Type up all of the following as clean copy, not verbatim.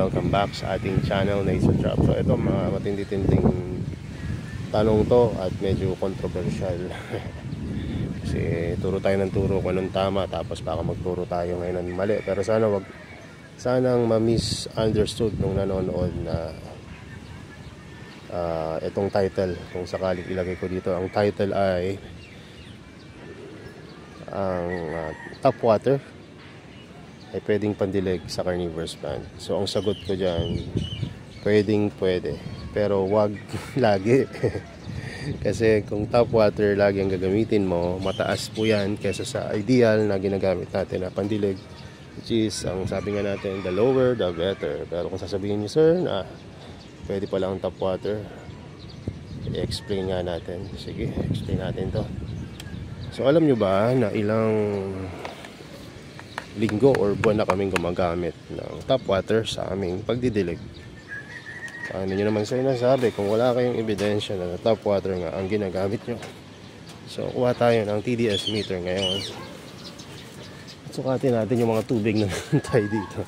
welcome back sa ating channel na Nature Trap. So ito mga matindi-tinding tanong to at medyo controversial. Kasi turo tayo ng turo kung anong tama, tapos baka magturo tayo ngayon ng mali. Pero sanang ma-misunderstood nung nanonood na itong title. Kung sakaling ilagay ko dito, ang title ay ang top water ay pwedeng pandilig sa carnivorous plant. So ang sagot ko dyan, pwede, pero wag lagi. Kasi kung top water lagi ang gagamitin mo, mataas po yan kesa sa ideal na ginagamit natin na pandilig, which is, ang sabi nga natin, the lower the better. Pero kung sasabihin niyo, sir, na pwede pala ang top water, i-explain nga natin. Sige, explain natin to. So alam nyo ba na ilang linggo or buwan na kaming gumagamit ng top water sa aming pagdidilig? Paano nyo naman sa inasabi kung wala kayong ebidensya na top water nga ang ginagamit nyo? So kuha tayo ng TDS meter ngayon at sukatin natin yung mga tubig na tayo dito.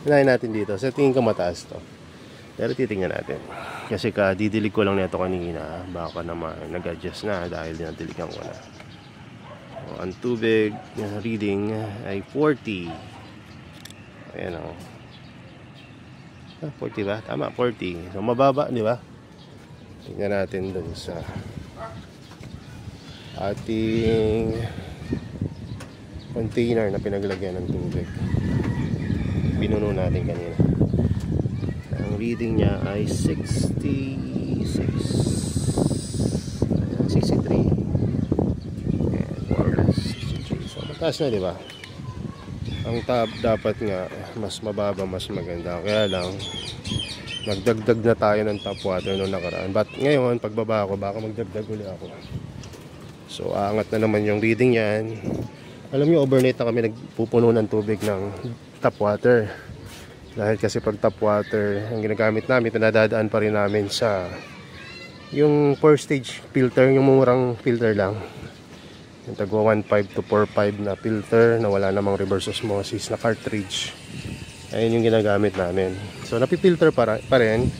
Unahin natin dito. So tingin ko mataas to, pero titingnan natin kasi didilig ko lang nito kanina, baka naman nag-adjust na dahil dinadiligan ko na. Ang tubig reading ay 40. Ayan o. 40 ba? Tama, 40. So mababa, di ba? Tingnan natin dun sa ating container na pinaglagyan ng tubig. Pinuno natin kanina. Ang reading niya ay 63. Taas na, di ba? Ang top dapat nga mas mababa, mas maganda. Kaya lang nagdagdag na tayo ng top water noong nakaraan. But ngayon, pagbaba ako, baka magdagdag ulit ako. So aangat na naman yung reading yan. Alam niyo, overnight na kami nagpupuno ng tubig ng top water. Dahil kasi pag top water ang ginagamit namin, pinadadaan pa rin namin sa yung 4-stage filter, yung murang filter lang. Yung tagwa 1.5 to 4.5 na filter na wala namang reverse osmosis na cartridge. Ayun yung ginagamit namin. So napipilter pa rin,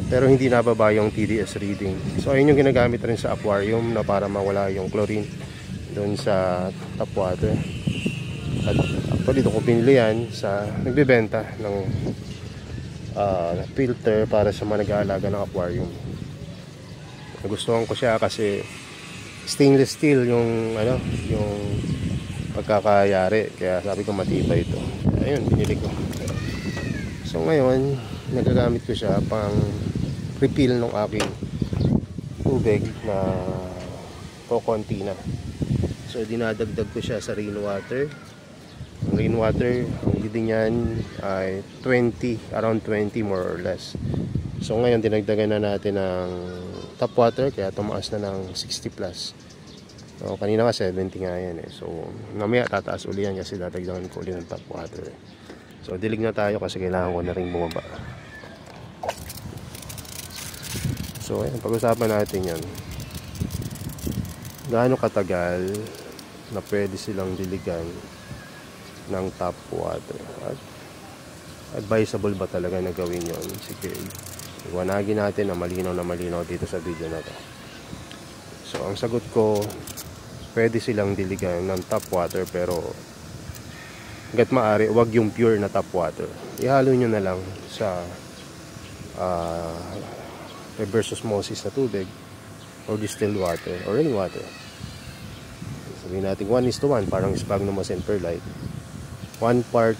pero hindi nababa yung TDS reading. So ayun yung ginagamit rin sa aquarium na para mawala yung chlorine doon sa top water. At actually dito ko pinili yan sa nagbibenta ng filter para sa mga nag-aalaga ng aquarium. Nagustuhan ko siya kasi stainless steel yung yung pagkakayari, kaya sabi ko matibay ito. Ayun, binili ko. So ngayon nagagamit ko siya pang refill ng aking tubig na konti na. So dinadagdag ko siya sa rainwater. Ang rainwater, ang reading niyan ay 20, around 20 more or less. So ngayon dinagdagan na natin ng top water, kaya tumaas na ng 60 plus. So kanina nga 70 nga yan eh. So mamaya tataas uli yan kasi dadagdagan ko uli ng top water. So dilig na tayo kasi kailangan ko na rin bumaba. So ayan, pag-usapan natin yan. Gaano katagal na pwede silang diligan ng top water? At advisable ba talaga na gawin yon? Sige, iwanagin natin na malinaw dito sa video na to. So ang sagot ko, pwede silang diligan ng top water, pero hangga't maaari, wag yung pure na top water. Ihalo nyo na lang sa reverse osmosis na tubig or distilled water or rainwater. Sabihin natin 1:1, parang sphagnum and perlite. 1 part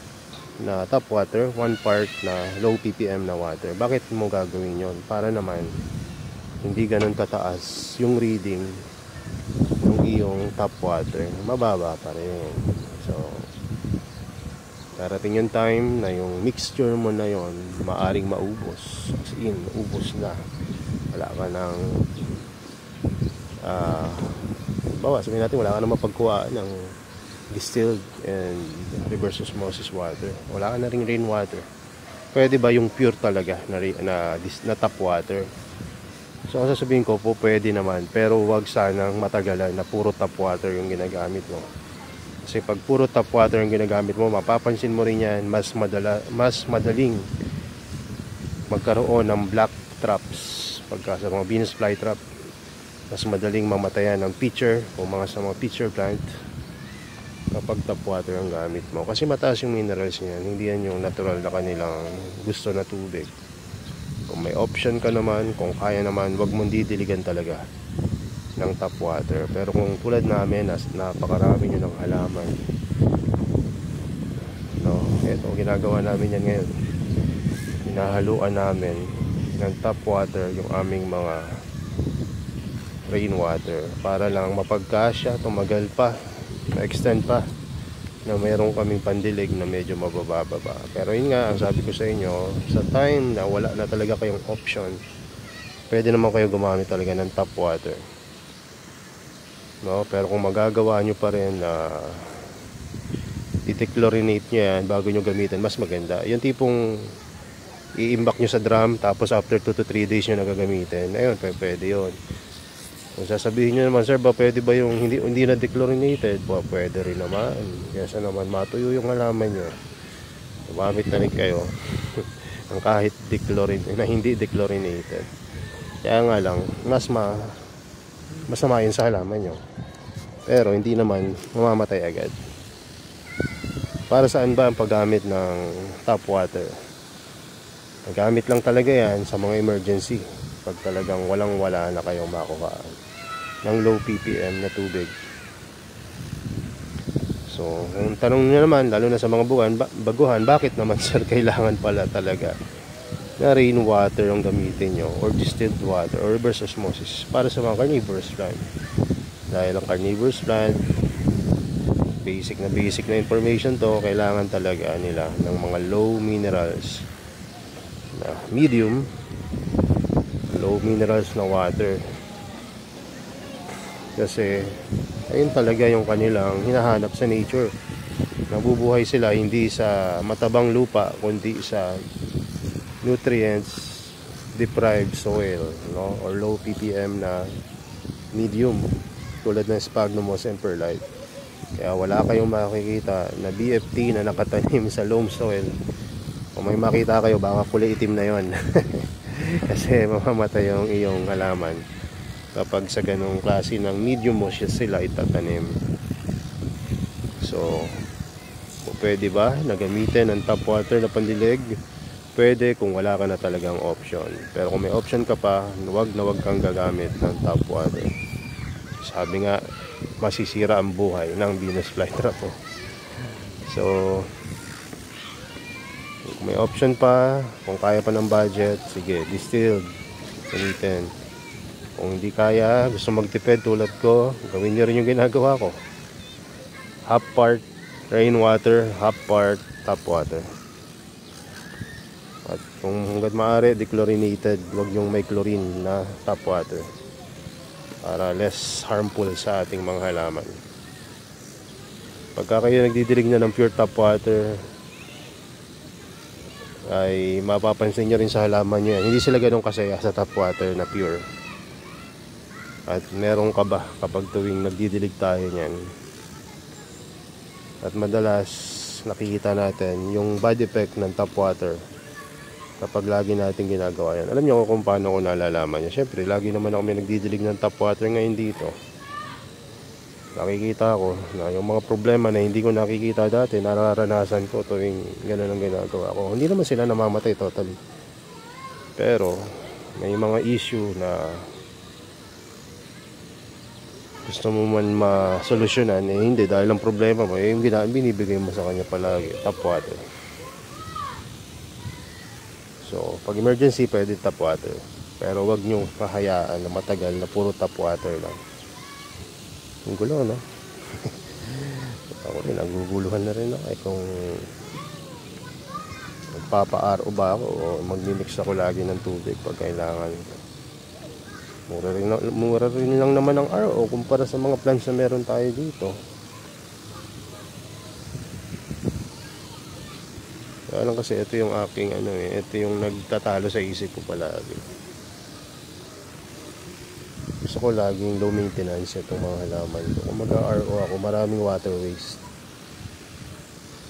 na top water, 1 part na low ppm na water. Bakit mo gagawin yon? Para naman hindi ganun kataas yung reading ng iyong top water, mababa pa rin. So darating yung time na yung mixture mo na yon maaring maubos, as in ubos na, wala ka ng sabihin natin wala ka na mapagkuhaan ng distilled and reverse osmosis water, wala ka na ring rainwater. Pwede ba yung pure talaga na top water? So sasabihin ko po, pwede naman, pero wag sanang matagalan na puro top water yung ginagamit mo. Kasi pag puro tap water ang ginagamit mo, mapapansin mo rin yan, mas madaling magkaroon ng black traps. Pagka sa mga Venus flytrap, mas madaling mamatayan ng pitcher o sa mga pitcher plant kapag tap water ang gamit mo. Kasi mataas yung minerals niyan, hindi yan yung natural na kanilang gusto na tubig. Kung may option ka naman, kung kaya naman, wag mong didiligan talaga ng tap water. Pero kung tulad namin, napakarami nyo ng halaman, no, ito ginagawa namin yan ngayon, hinahaluan namin ng tap water yung aming mga rainwater para lang mapagkasya, tumagal pa, ma-extend pa, na mayroon kaming pandilig na medyo mabababa. Pero yun nga, ang sabi ko sa inyo, sa time na wala na talaga kayong option, pwede naman kayo gumamit talaga ng tap water, no? Pero kung magagawa nyo pa rin na i-chlorinate nyo yan bago nyo gamitin, mas maganda. Yung tipong i-imbak nyo sa drum, tapos after 2 to 3 days nyo nagagamitin, ayun, pwede yun. Kung sasabihin nyo naman, sir, ba pwede ba yung hindi na dechlorinated? Pwede rin naman. Kesa naman matuyo yung halaman nyo, gumamit na rin kayo ang kahit hindi dechlorinated. Kaya nga lang, masama yun sa halaman nyo, pero hindi naman mamamatay agad. Para saan ba ang paggamit ng tap water? Gamit lang talaga yan sa mga emergency, pag talagang walang-wala na kayong makuhaan ng low ppm na tubig. So, kung tanong nyo naman, lalo na sa mga baguhan, bakit naman sir kailangan pala talaga na rainwater ang gamitin nyo, or distilled water, or reverse osmosis para sa mga carnivorous plant? Dahil ang carnivorous plant, basic na information to, kailangan talaga nila ng mga low minerals na medium, low minerals na water. Kasi ayun talaga yung kanilang hinahanap sa nature. Nabubuhay sila hindi sa matabang lupa, kundi sa nutrients deprived soil, no? Or low ppm na medium, tulad ng sphagnum moss and perlite. Kaya wala kayong makikita na BFT na nakatanim sa loam soil. Kung may makita kayo, baka kulay itim na yon. Kasi mamamatay yung iyong halaman kapag sa ganong klase ng medium moss sila itatanim. So, pwede ba na gamitin ang tap water na pandilig? Pwede kung wala ka na talagang option. Pero kung may option ka pa, wag kang gagamit ng tap water. Sabi nga, masisira ang buhay ng Venus flytrap. So, kung may option pa, kung kaya pa ng budget, sige, distilled, gamitin. Kung hindi kaya, gusto magtipid tulad ko, gawin niyo rin yung ginagawa ko. Half part rainwater, half part tap water. At kung hanggat maaari, dechlorinated, huwag yung may chlorine na tap water, para less harmful sa ating mga halaman. Pagka kayo nagdidilig na ng pure tap water, ay mapapansin nyo rin sa halaman nyo yan, hindi sila ganun kasaya sa tap water na pure. At meron ka ba kapag tuwing nagdidilig tayo nyan? At madalas nakikita natin yung bad effect ng tap water kapag lagi natin ginagawa yan. Alam nyo kung paano ko nalalaman yan? Siyempre, lagi naman ako may nagdidilig ng tap water ngayon dito. Nakikita ko na yung mga problema na hindi ko nakikita dati, nararanasan ko tuwing gano'n ang ginagawa ko. Hindi naman sila namamatay totally, pero may mga issue na gusto mo man masolusyonan, eh hindi, dahil ang problema mo, eh yung binibigay mo sa kanya palagi, tap water. So, pag emergency, pwede tap water. Pero wag nyo pahayaan na matagal na puro tap water lang. Ang gulo, no? Ako rin, naguguluhan na rin ako. Eh kung magpapa-RO ba ako o magmimix ako lagi ng tubig pag kailangan. Mura rin lang naman ang RO kumpara sa mga plants na meron tayo dito. Kaya lang kasi ito yung aking ito yung nagtatalo sa isip ko palagi. Gusto ko laging low maintenance itong mga halaman ko. Kung mag-RO ako, maraming water waste.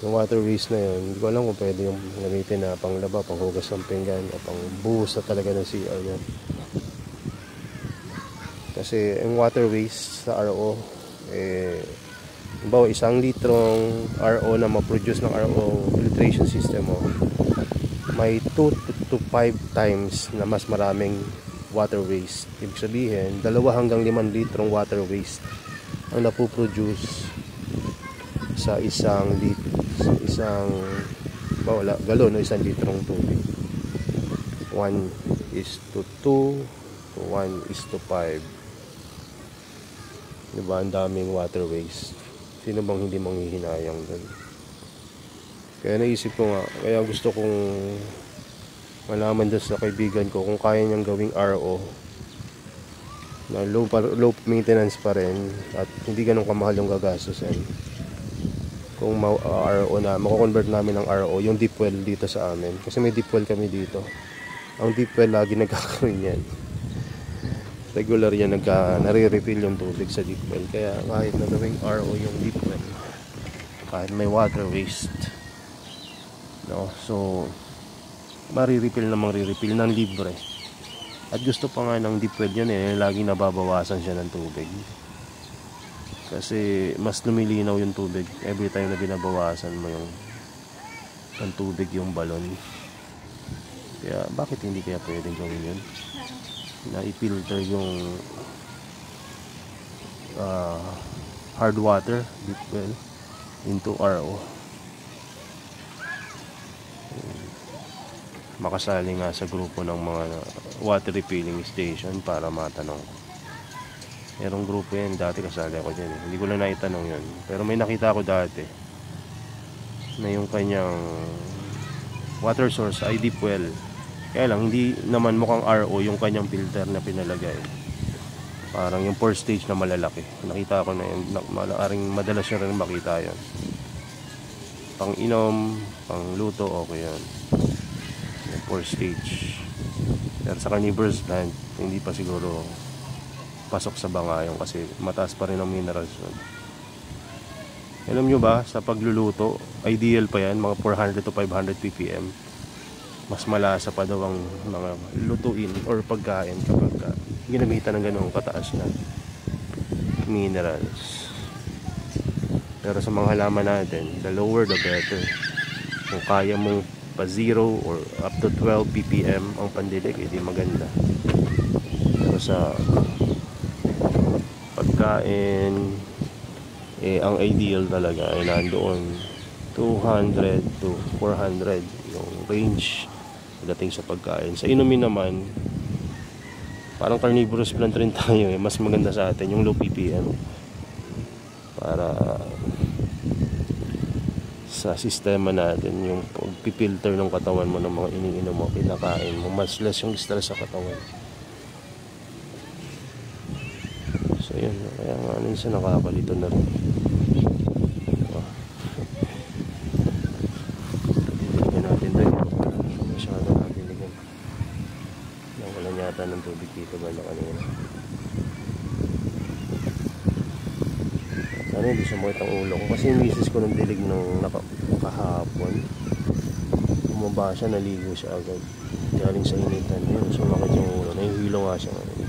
Yung water waste na yun, hindi ko alam kung pwede yung gamitin na panglaba, panghugas ng pinggan, o pang buhos na talaga ng CR yan. Kasi yung water waste sa RO, bawa 1 litrong RO na ma-produce ng RO filtration system mo, may 2 to 5 times na mas maraming water waste. Ibig sabihin, 2 hanggang 5 litrong water waste ang napoproduce sa galon o 1 litrong tubig. 1:2 to 1:5. Diba, ang daming water waste. Sino bang hindi manghihinayang doon? Kaya naisip ko nga, kaya gusto kong malaman doon sa kaibigan ko kung kaya niyang gawing RO na low maintenance pa rin at hindi ganun kamahal yung gagastusin. Kung RO na, mako-convert namin ng RO yung deep well dito sa amin. Kasi may deep well kami dito. Ang deep well lagi nagkakaroon yan. Regular yan, nare-refill yung tubig sa deep well. Kaya kahit na gawing RO yung deep well, kahit may water waste, no? So marirefill ng libre. At gusto pa nga ng deep well yan laging nababawasan siya ng tubig. Kasi mas lumilinaw yung tubig every time na binabawasan mo yung tubig yung balon. Kaya bakit hindi kaya pwedeng gawin yun? Na i-filter yung hard water deep well into RO. Makasali nga sa grupo ng mga water refilling station para matanong. Merong grupo yan, dati kasali ako dyan. Hindi ko lang naitanong yun, pero may nakita ako dati na yung kanyang water source ay deep well. Kaya lang, hindi naman mukhang RO yung kanyang filter na pinalagay. Parang yung 4 stage na malalaki. Nakita ko na yun. Madalas nyo rin makita yun. Pang inom, pang luto, okay yun. Yung 4 stage. Pero sa carnivorous plant, hindi pa siguro pasok sa bangayon kasi mataas pa rin ang minerals yun. Alam nyo ba, sa pagluluto, ideal pa yan, mga 400 to 500 ppm. Mas malasa pa daw ang mga lutuin or pagkain kapag ginamitan ng ganong kataas na minerals. Pero sa mga halaman natin, the lower the better. Kung kaya mong pa 0 or up to 12 ppm ang pandilig, edi maganda. Pero sa pagkain, ang ideal talaga ay nandoon 200 to 400 yung range dating sa pagkain. Sa inumin naman, parang carnivorous plant rin tayo mas maganda sa atin yung low ppm para sa sistema natin, yung pag-filter ng katawan mo ng mga iniinom mo, kinakain mo, mas less yung stress sa katawan. So yun, kaya nga minsan nakakalito na rin. Ng tubig dito banda kanina. Sana hindi sumakit ang ulo ko kasi yung misis ko ng dilig nung kahapon, bumaba siya, naligo siya agad galing sa initan yun, sumakit yung ulo, nahihilo nga siya ngayon.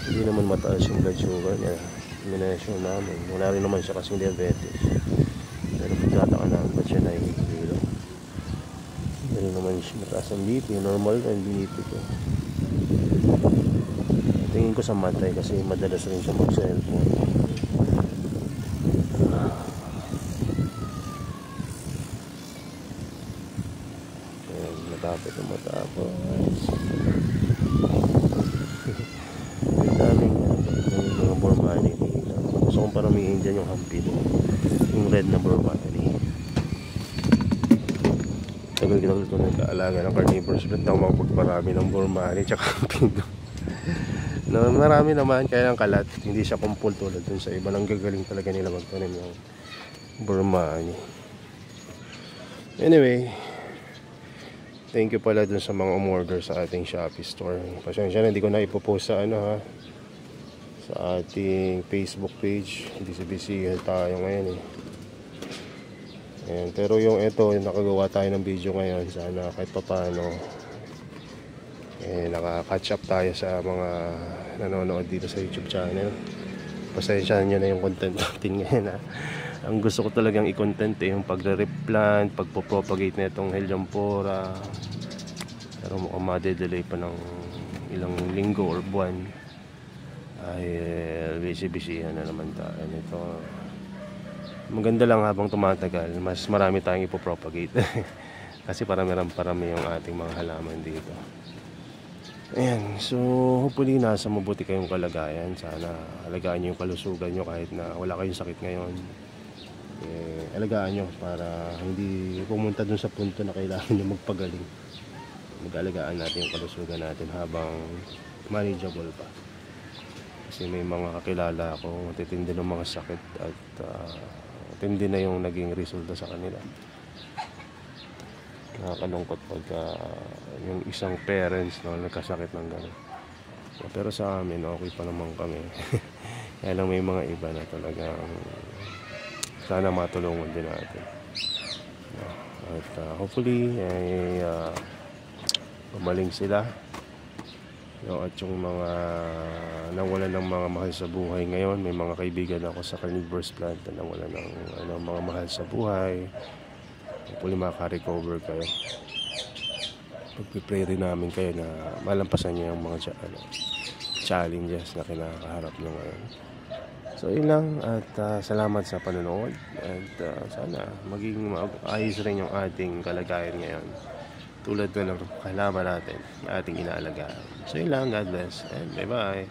Hindi naman mataas yung blood sugar niya, minasyon namin, wala rin naman siya kasing diabetes, pero pagkataka namin ba't siya nahihilo. Hindi naman siya mataas ang BP, normal na yung BP ko. Tingin ko sa matay kasi madalas rin siya mag-cellphone. Ayan, matapos. Yung daming mga Bormani dito. Gusto kong paramihin dyan yung hampin, yung red na Bormani. Tagal ko nagkaalaga ng carnivorous plant na magpagparami ng Bormani tsaka hampin. No, marami naman, kaya lang kalat, hindi siya kumpul tulad dun sa iba. Nang gagaling talaga nila magtanim ng Bormani. Anyway, thank you pala dun sa mga umorder sa ating Shopee store. Pasensya na, hindi ko na ipopost sa sa ating Facebook page. Busy tayo ngayon Ayan, pero yung ito, yung nakagawa tayo ng video ngayon, sana kahit papaano naka-catch up tayo sa mga nanonood dito sa YouTube channel. Pasensyahan nyo na yung content natin ngayon ha. Ang gusto ko talagang i-content yung pagre-replant, pagpo-propagate na itong Helianthera. Pero mukhang madedelay pa ng ilang linggo or buwan. Ay busy-busy na naman tayo nito. Maganda lang habang tumatagal, mas marami tayong ipopropagate. Kasi parami yung ating mga halaman dito. Ayan, so hopefully nasa mabuti kayong kalagayan. Sana alagaan nyo yung kalusugan nyo kahit na wala kayong sakit ngayon. Alagaan nyo para hindi pumunta dun sa punto na kailangan nyo magpagaling. Mag-alagaan natin yung kalusugan natin habang manageable pa. Kasi may mga kakilala ako matitindi ng mga sakit at tindi na yung naging resulta sa kanila. Nakakalungkot pagka yung isang parents nagkasakit ng gano'n. Pero sa amin okay pa naman kami. Kaya lang may mga iba na talagang sana matulungan din natin. At hopefully ay gumaling sila. At yung mga nawalan ng mga mahal sa buhay ngayon, may mga kaibigan ako sa carnivorous plant na nawalan ng mga mahal sa buhay. Hopefully makaka-recover kayo. Pag-pray rin namin kayo na malampasan niyo yung mga challenges na kinakaharap nyo ngayon. So yun lang at salamat sa panonood at sana maging ayos rin yung ating kalagayan ngayon. Tulad na lang kailangan natin ating inaalagaan. So yun lang, God bless and bye bye.